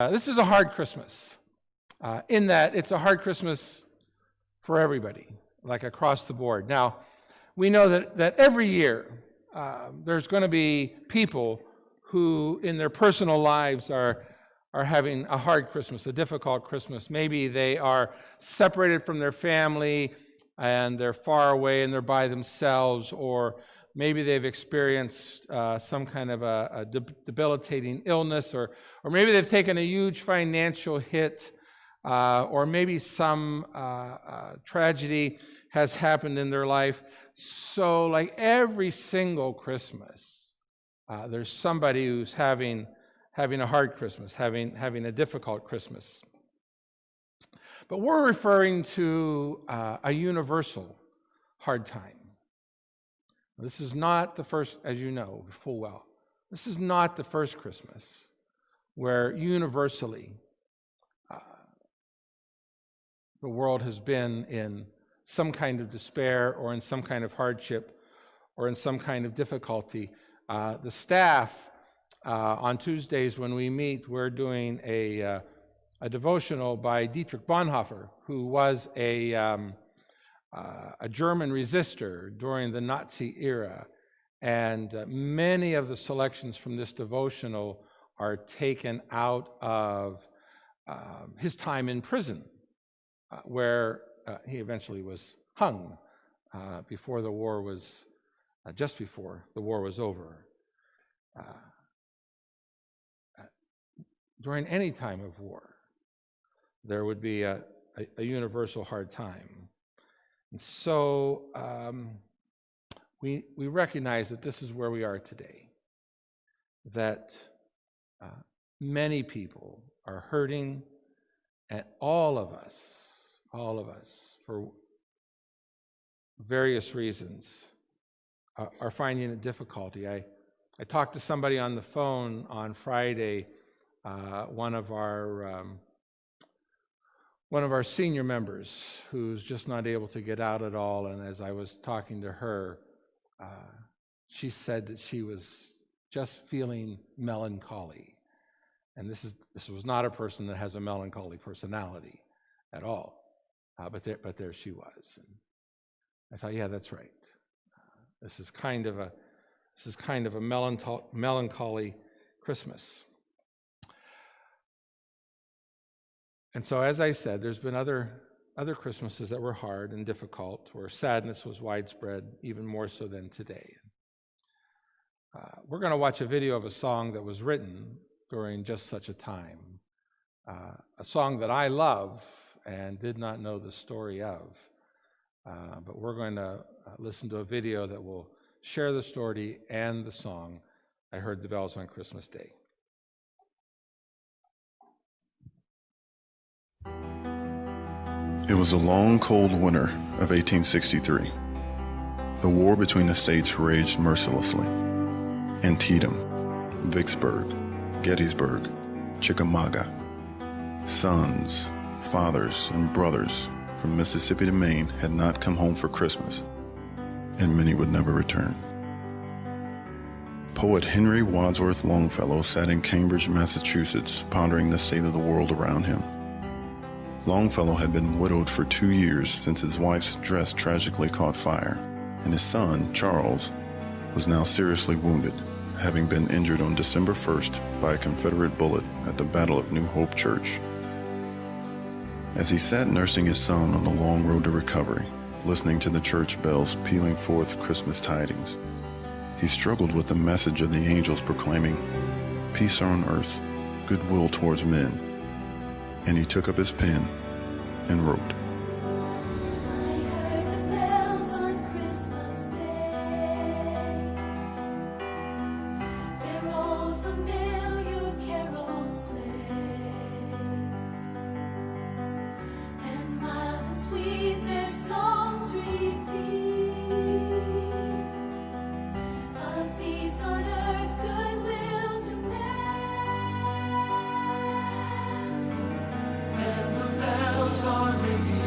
This is a hard Christmas, in that it's a hard Christmas for everybody, like across the board. Now, we know that every year there's going to be people who in their personal lives are having a hard Christmas, a difficult Christmas. Maybe they are separated from their family and they're far away and they're by themselves, or maybe they've experienced some kind of a debilitating illness, or maybe they've taken a huge financial hit, or maybe some tragedy has happened in their life. So like every single Christmas, there's somebody who's having a hard Christmas, having a difficult Christmas. But we're referring to a universal hard time. This is not the first, as you know full well, this is not the first Christmas where universally the world has been in some kind of despair or in some kind of hardship or in some kind of difficulty. The staff, on Tuesdays when we meet, we're doing a devotional by Dietrich Bonhoeffer, who was a German resistor during the Nazi era, and many of the selections from this devotional are taken out of his time in prison, where he eventually was hung before the war was, just before the war was over. During any time of war, there would be a universal hard time. And so we recognize that this is where we are today, that many people are hurting, and all of us, for various reasons, are finding it difficulty. I talked to somebody on the phone on Friday, one of our senior members who's just not able to get out at all, and as I was talking to her, she said that she was just feeling melancholy. And this was not a person that has a melancholy personality at all, but there she was. And I thought, yeah, that's right. This is kind of a melancholy Christmas. And so, as I said, there's been other Christmases that were hard and difficult, where sadness was widespread, even more so than today. We're going to watch a video of a song that was written during just such a time, a song that I love and did not know the story of. But we're going to listen to a video that will share the story and the song, I Heard the Bells on Christmas Day. It was a long, cold winter of 1863. The war between the states raged mercilessly. Antietam, Vicksburg, Gettysburg, Chickamauga. Sons, fathers, and brothers from Mississippi to Maine had not come home for Christmas, and many would never return. Poet Henry Wadsworth Longfellow sat in Cambridge, Massachusetts, pondering the state of the world around him. Longfellow had been widowed for 2 years since his wife's dress tragically caught fire, and his son, Charles, was now seriously wounded, having been injured on December 1st by a Confederate bullet at the Battle of New Hope Church. As he sat nursing his son on the long road to recovery, listening to the church bells pealing forth Christmas tidings, he struggled with the message of the angels proclaiming, "Peace on earth, goodwill towards men." And he took up his pen and wrote. I heard the bells on Christmas Day, their old familiar carols play, and mild and sweet their songs repeat, of peace on earth, goodwill to men. And the bells are ringing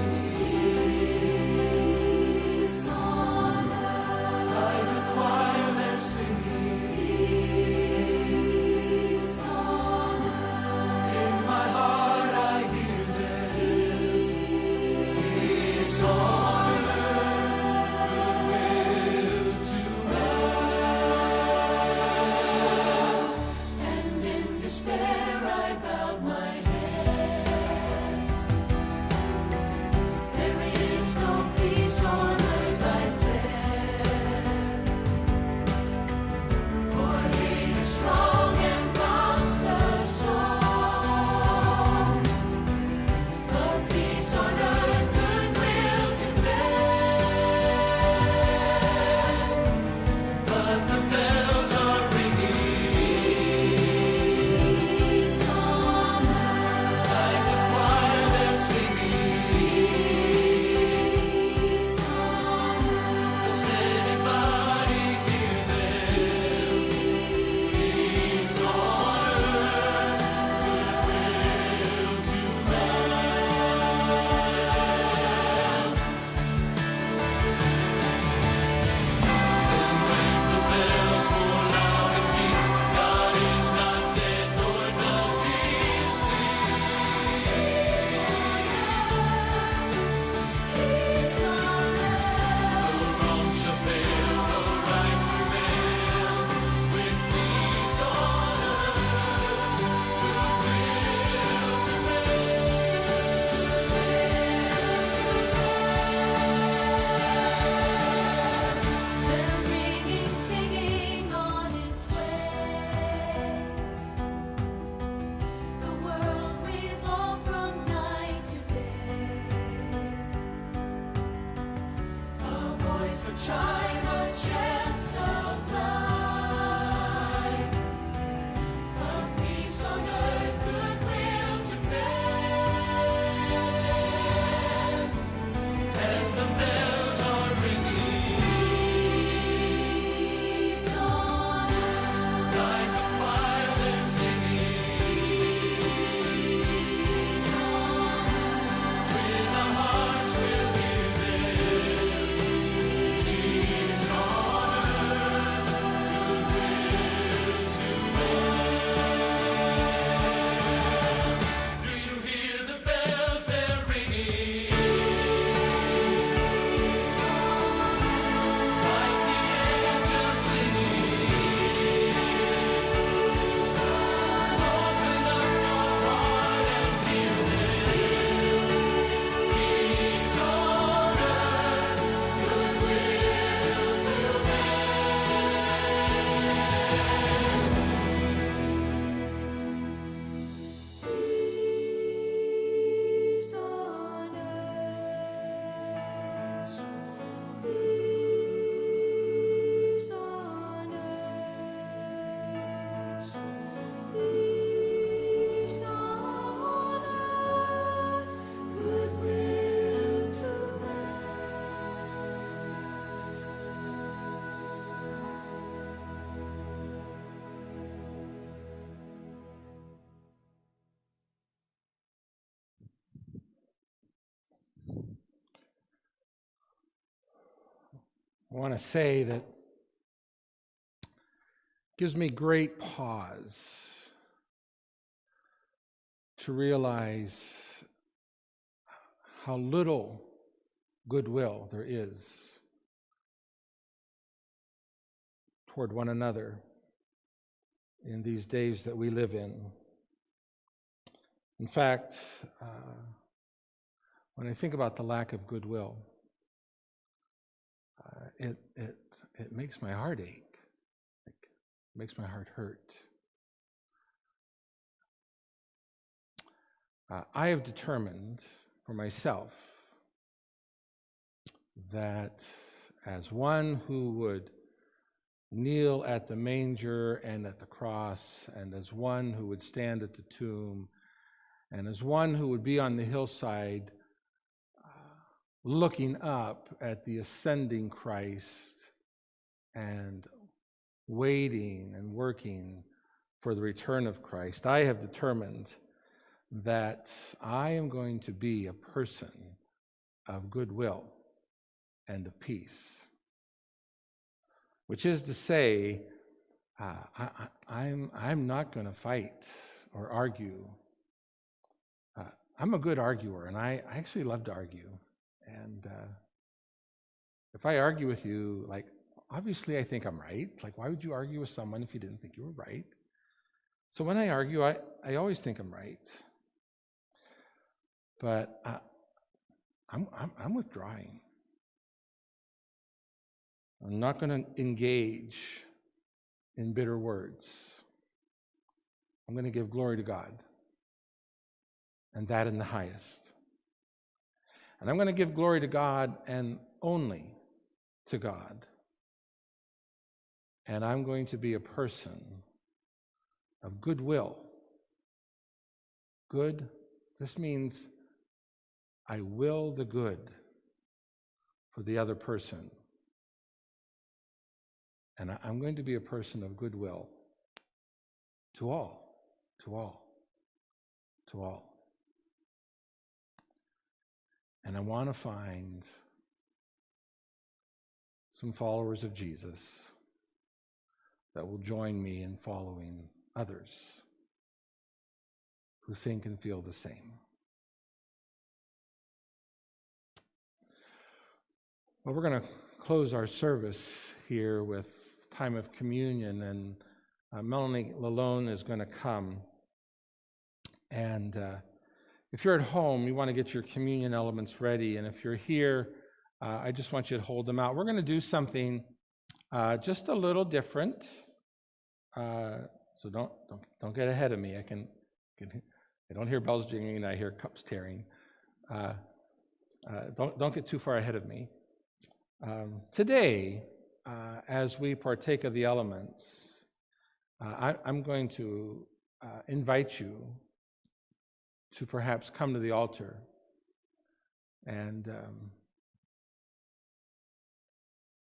chime a chant sublime of peace on earth, goodwill to men, and the bells are ringing. Peace on earth, like a choir they're singing. Peace on earth, with our hearts we'll give it. Peace on earth, goodwill to men. Do you hear the bells they're ringing? Peace on earth, like the angels singing. Peace on earth, open up your heart and feel it. Peace on earth, goodwill to peace on earth. Peace on earth. Peace on earth. Goodwill to I want to say that it gives me great pause to realize how little goodwill there is toward one another in these days that we live in. In fact, when I think about the lack of goodwill, it makes my heart ache. It makes my heart hurt. I have determined for myself that as one who would kneel at the manger and at the cross, and as one who would stand at the tomb, and as one who would be on the hillside looking up at the ascending Christ and waiting and working for the return of Christ, I have determined that I am going to be a person of goodwill and of peace. Which is to say, I'm not going to fight or argue. I'm a good arguer, and I actually love to argue. And if I argue with you, like, obviously I think I'm right. Like, why would you argue with someone if you didn't think you were right? So when I argue, I always think I'm right. But I'm withdrawing. I'm not going to engage in bitter words. I'm going to give glory to God, and that in the highest. And I'm going to give glory to God and only to God. And I'm going to be a person of goodwill. Good, this means I will the good for the other person. And I'm going to be a person of goodwill to all, to all, to all. And I want to find some followers of Jesus that will join me in following others who think and feel the same. Well, we're going to close our service here with time of communion, and Melanie Lalone is going to come. And if you're at home, you want to get your communion elements ready, and if you're here, I just want you to hold them out. We're going to do something just a little different. So don't get ahead of me. I don't hear bells jingling, I hear cups tearing. Don't get too far ahead of me. Today, as we partake of the elements, I'm going to invite you to perhaps come to the altar and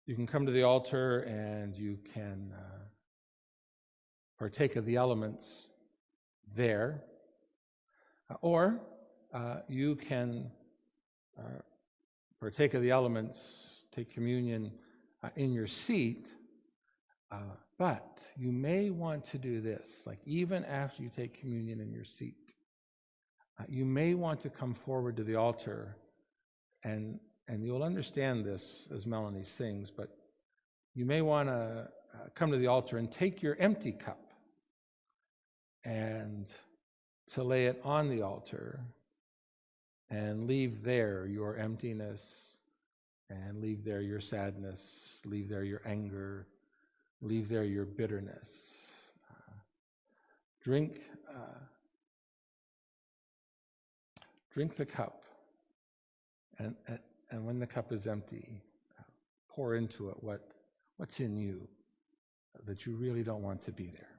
you can come to the altar and you can partake of the elements there, or you can partake of the elements, take communion in your seat, but you may want to do this, like even after you take communion in your seat, you may want to come forward to the altar, and you'll understand this as Melanie sings, but you may want to come to the altar and take your empty cup and to lay it on the altar and leave there your emptiness, and leave there your sadness, leave there your anger, leave there your bitterness. Drink the cup, and when the cup is empty, pour into it what's in you that you really don't want to be there.